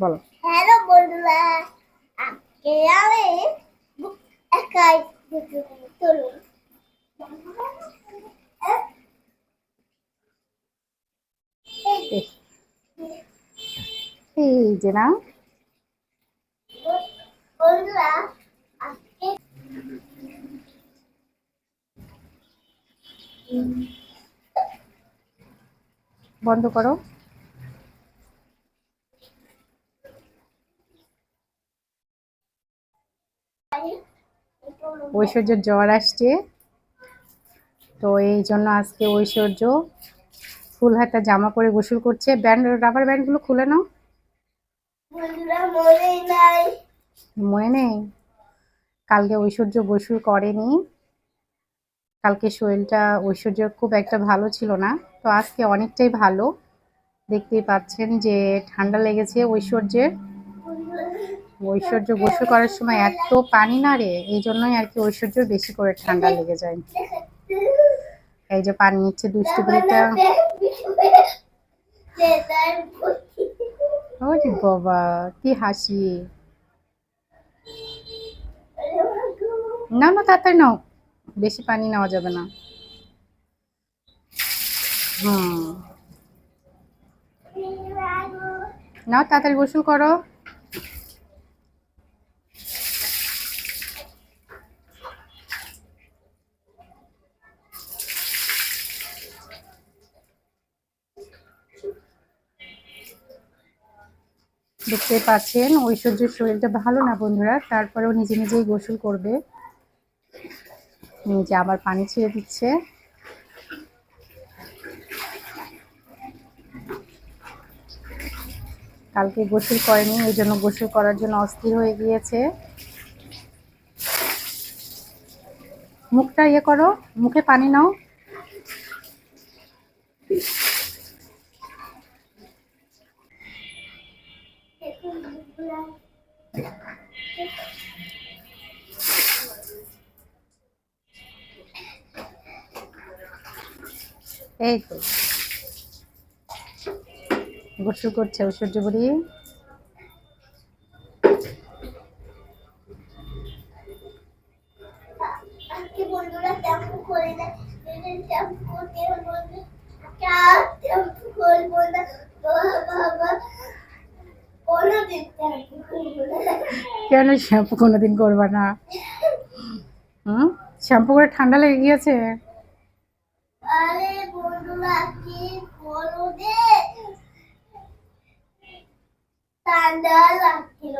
বলো। হ্যালো বন্ধুরা, আজকে আমি একাই চলুন। এ- এই যে না, বন্ধুরা আজকে বন্ধ করো। ঐশ্বর্যের জ্বর আসছে, তো এই জন্য আজকে ঐশ্বর্য ফুল হাতা জামা পরে গোসল করছে। রাবার ব্যান্ডগুলো খুলে নাও। বন্ধুরা মনে নাই। মনে নেই? কালকে ঐশ্বর্য গোসল করেনি। কালকে শরীরটা ঐশ্বর্যের খুব একটা ভালো ছিল না, তো আজকে অনেকটাই ভালো। দেখতেই পাচ্ছেন যে ঠান্ডা লেগেছে ঐশ্বর্যের। ঐশ্বর্য গোসল করার সময় এত পানি না রে, এই জন্যই আর কি ঐশ্বর্যের বেশি করে ঠান্ডা লেগে যায়। এই যে পানি নিচ্ছে দুষ্টু বুড়িটা। ওরে বাবা, কি হাসি! না না, তাড়াতাড়ি নাও, বেশি পানি নেওয়া যাবে না। হুম, নাও তাড়াতাড়ি গোসল করো। দেখতে পাচ্ছেন ঐশ্বর্যের শরীরটা ভালো না বন্ধুরা, তারপরেও নিজে নিজেই গোসল করবে। নিজে আবার পানি ছেড়ে দিচ্ছে। কালকে গোসল করেনি, এই জন্য গোসল করার জন্য অস্থির হয়ে গিয়েছে। মুখটা ইয়ে করো, মুখে পানি নাও। এই তো গোসল করছে ঐশ্বর্য বুড়ি। আজকে বন্ধুরা শ্যাম্পু করে দেয়, শ্যাম্পু করতে বলবে শ্যাম্পু করবো না বাবা, কোনোদিন শ্যাম্পু করবো না। কেন শ্যাম্পু কোনোদিন করবা না? হুম, শ্যাম্পু করে ঠান্ডা লেগে গিয়েছে। আরে বন্ধুরা কি বলো রে, ঠান্ডা লাগছিল